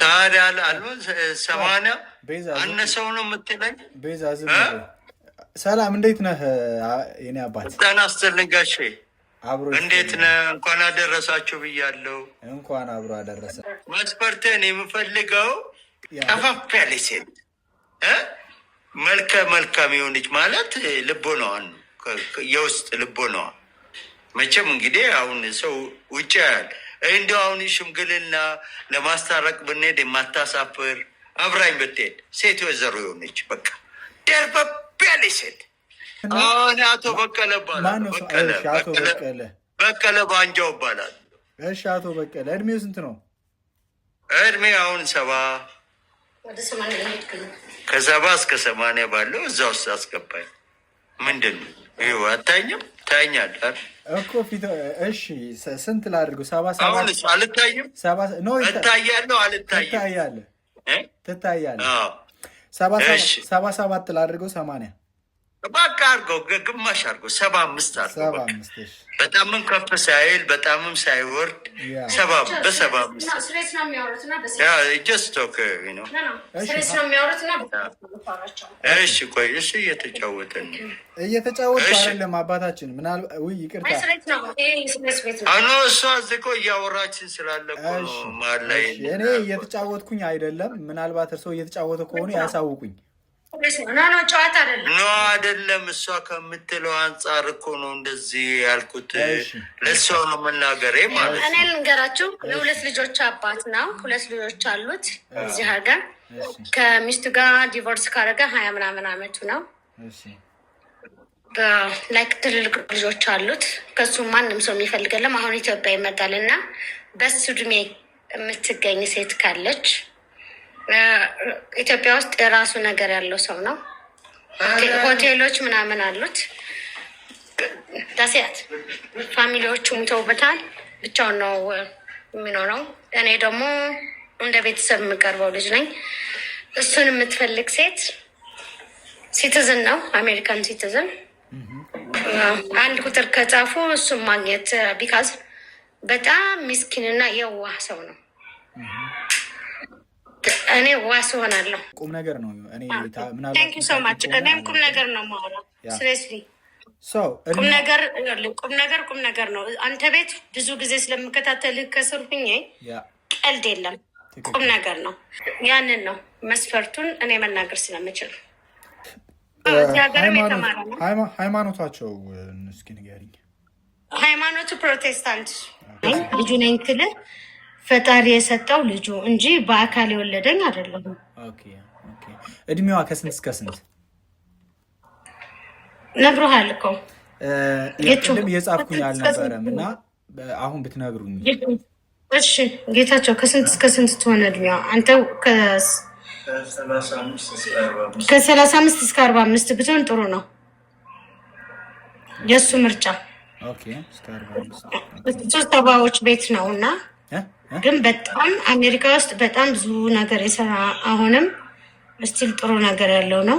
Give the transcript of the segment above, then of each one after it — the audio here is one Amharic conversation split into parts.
ታዲያ አልበ 80 አነሰው ነው የምትለኝ? ቤዛ ዝም ሰላም፣ እንዴት ነህ የኔ አባት? ጤና ይስጥልኝ ጋሼ፣ እንዴት ነህ? እንኳን አደረሳችሁ ብያለሁ። እንኳን አብሮ አደረሰ። መስፈርቴን የምፈልገው ጠፋፍ ያለች ሴት መልካም የሆነች ማለት ልቦናዋን የውስጥ ልቦናዋ መቼም እንግዲህ አሁን ሰው ውጭ ያል እንዲሁ አሁን ሽምግልና ለማስታረቅ ብንሄድ የማታሳፍር አብራኝ ብትሄድ ሴት ወይዘሮ የሆነች በቃ ደርበብ ያለች ሴት። አሁን አቶ በቀለ በቀለ ባንጃው ይባላል። እሺ አቶ በቀለ እድሜው ስንት ነው? እድሜ አሁን 70 ከ70 እስከ 80 ባለው እዛ ውስጥ አስገባኝ። ምንድን ነው ይኸው አታኝም? ታኛለህ እኮ ፊት። እሺ ስንት ላድርገው? 77 አሁን አልታይም? ነው እታያለሁ። አልታይም? ትታያለህ። 77 ላድርገው? 80 በቃ አድርገው፣ ግማሽ አድርገው፣ 75 አድርገው። በጣምም ከፍ ሳይል በጣምም ሳይወርድ 75 እሺ ቆይ እሺ፣ እየተጫወተን አይደለም አባታችን። ምናልባት ውይ ይቅርታ፣ አኖ እሷ እዚህ እኮ እያወራችን ስላለ መሀል ላይ እኔ እየተጫወትኩኝ አይደለም። ምናልባት እርስዎ እየተጫወተ ከሆኑ ያሳውቁኝ። ጨዋታ አይደለም እሷ ከምትለው አንጻር እኮ ነው እንደዚህ ያልኩት። ለእሷ ነው መናገሬ ማለት ነው። እኔ ልንገራችሁ፣ የሁለት ልጆች አባት ነው። 2 ልጆች አሉት እዚህ ሀገር። ከሚስቱ ጋር ዲቮርስ ካደረገ 20 ምናምን አመቱ ነው። ላይክ ትልልቅ ልጆች አሉት። ከሱ ማንም ሰው የሚፈልገለም አሁን ኢትዮጵያ ይመጣል እና በሱ እድሜ የምትገኝ ሴት ካለች ኢትዮጵያ ውስጥ የራሱ ነገር ያለው ሰው ነው። ሆቴሎች ምናምን አሉት። ዳሴያት ፋሚሊዎቹ ሙተውበታል። ብቻውን ነው የሚኖረው። እኔ ደግሞ እንደ ቤተሰብ የምቀርበው ልጅ ነኝ። እሱን የምትፈልግ ሴት ሲቲዝን ነው፣ አሜሪካን ሲቲዝን። 1 ቁጥር ከጻፉ እሱን ማግኘት ቢካዝ በጣም ሚስኪንና የዋህ ሰው ነው። እኔ ዋስ ሆናለሁ። ቁም ነገር ነው። እኔ ታንክ ዩ ሶ ማች። እኔም ቁም ነገር ነው የማወራው። ሲሪየስሊ ቁም ነገር ነው። አንተ ቤት ብዙ ጊዜ ስለምከታተልህ ከስር ሁኜ ቀልድ የለም፣ ቁም ነገር ነው። ያንን ነው መስፈርቱን እኔ መናገር ስለምችል። እዚህ ሀገርም የተማረ ነው። ሃይማኖታቸው እስኪ ንገሪኝ። ሃይማኖቱ ፕሮቴስታንት ልጁ ነኝ ትልህ ፈጣሪ የሰጠው ልጁ እንጂ በአካል የወለደኝ አይደለም። እድሜዋ ከስንት እስከ ስንት ነግሮሃል እኮ? ቅድም እየጻፍኩኝ አልነበረም እና አሁን ብትነግሩኝ። እሺ ጌታቸው ከስንት እስከ ስንት ትሆነ እድሜዋ? አንተ ከ35 እስከ 45 ብትሆን ጥሩ ነው፣ የእሱ ምርጫ። ሶስት ሰባዎች ቤት ነው እና ግን በጣም አሜሪካ ውስጥ በጣም ብዙ ነገር የሰራ አሁንም ስቲል ጥሩ ነገር ያለው ነው።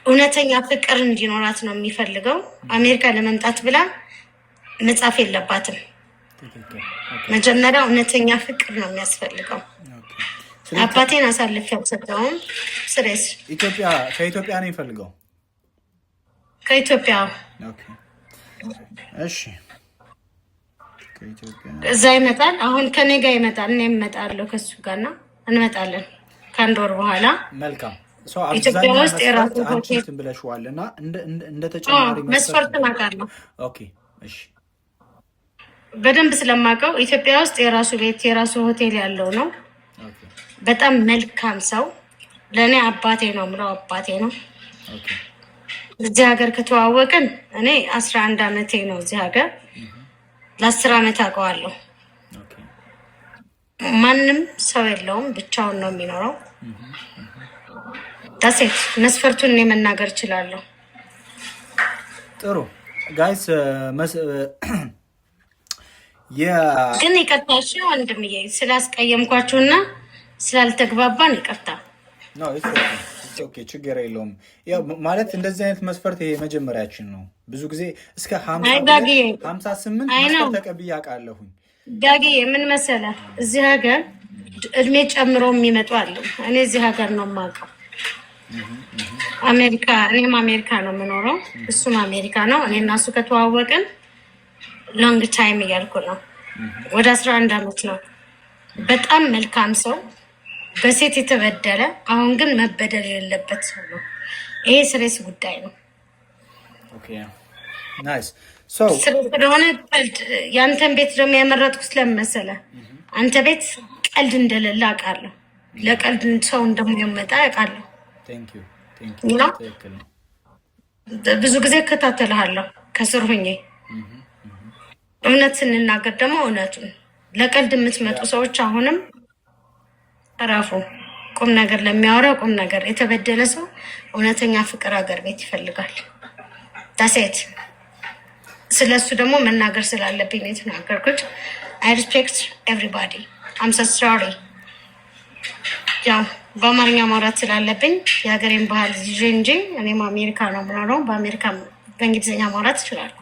እውነተኛ ፍቅር እንዲኖራት ነው የሚፈልገው። አሜሪካ ለመምጣት ብላ መጻፍ የለባትም። መጀመሪያ እውነተኛ ፍቅር ነው የሚያስፈልገው። አባቴን አሳልፍ ያልሰጠውም ስሬስ ከኢትዮጵያ ነው የሚፈልገው። ከኢትዮጵያ እሺ እዛ ይመጣል። አሁን ከኔ ጋር ይመጣል። እኔ እመጣለሁ ከሱ ጋርና እንመጣለን ከ1 ወር በኋላ። መልካም ኢትዮጵያ ውስጥ የራሱ ሆቴል ብለሽዋል እና እንደ ተጨማሪ መስፈርት ናቃለሁ። ኦኬ እሺ፣ በደንብ ስለማውቀው ኢትዮጵያ ውስጥ የራሱ ቤት የራሱ ሆቴል ያለው ነው። በጣም መልካም ሰው፣ ለእኔ አባቴ ነው የምለው አባቴ ነው። እዚህ ሀገር ከተዋወቅን እኔ 11 ዓመቴ ነው እዚህ ሀገር። ለ10 ዓመት አውቀዋለሁ። ማንም ሰው የለውም፣ ብቻውን ነው የሚኖረው። ዳሴት መስፈርቱን እኔ መናገር እችላለሁ። ጥሩ ጋይስ፣ ግን ይቅርታሽ ወንድምዬ ስላስቀየምኳችሁና ስላልተግባባን ይቅርታ። ኦኬ ችግር የለውም። ያው ማለት እንደዚህ አይነት መስፈርት ይሄ መጀመሪያችን ነው። ብዙ ጊዜ እስከ 58 መስፈርት ተቀብዬ አውቃለሁኝ። ዳጊ ምን መሰለህ እዚህ ሀገር እድሜ ጨምሮ የሚመጡ አሉ። እኔ እዚህ ሀገር ነው የማውቀው አሜሪካ። እኔም አሜሪካ ነው የምኖረው፣ እሱም አሜሪካ ነው። እኔ እና እሱ ከተዋወቅን ሎንግ ታይም እያልኩ ነው፣ ወደ 11 ዓመት ነው። በጣም መልካም ሰው፣ በሴት የተበደለ አሁን ግን መበደል የሌለበት ሰው ነው። ይሄ ስሬስ ጉዳይ ነው። ስለሆነ ቀልድ የአንተን ቤት ደግሞ ያመረጥኩት ስለምን መሰለህ? አንተ ቤት ቀልድ እንደሌለ አውቃለሁ። ለቀልድ ሰው እንደማይመጣ አውቃለሁ። ብዙ ጊዜ እከታተልሃለሁ ከስር ሁኜ። እውነት ስንናገር ደግሞ እውነቱን። ለቀልድ የምትመጡ ሰዎች አሁንም እረፉ። ቁም ነገር ለሚያወራ ቁም ነገር። የተበደለ ሰው እውነተኛ ፍቅር ሀገር ቤት ይፈልጋል። ዳሴት ስለሱ ደግሞ መናገር ስላለብኝ ነው የተናገርኩት። አይ ሪስፔክት ኤቭሪባዲ አም ሶ ሶሪ። ያው በአማርኛ ማውራት ስላለብኝ የሀገሬን ባህል ይዤ እንጂ እኔም አሜሪካ ነው የምኖረው። በአሜሪካ በእንግሊዝኛ ማውራት እችላለሁ።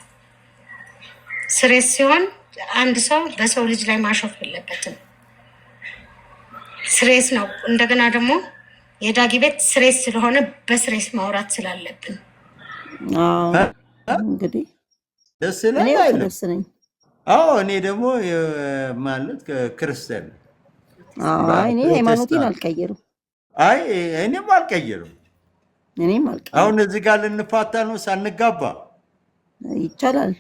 ስሬስ ሲሆን አንድ ሰው በሰው ልጅ ላይ ማሾፍ የለበትም። ስሬስ ነው። እንደገና ደግሞ የዳጊ ቤት ስሬስ ስለሆነ በስሬስ ማውራት ስላለብን እንግዲህ ደስ እኔ ይላል። ኦርቶዶክስ ነኝ። እኔ ደግሞ ማለት ክርስቲያን ነኝ። እኔ ሃይማኖቴን አልቀይርም። እኔም አልቀይርም። እኔም አልቀይርም። አሁን እዚህ ጋር ልንፋታ ነው ሳንጋባ ይቻላል።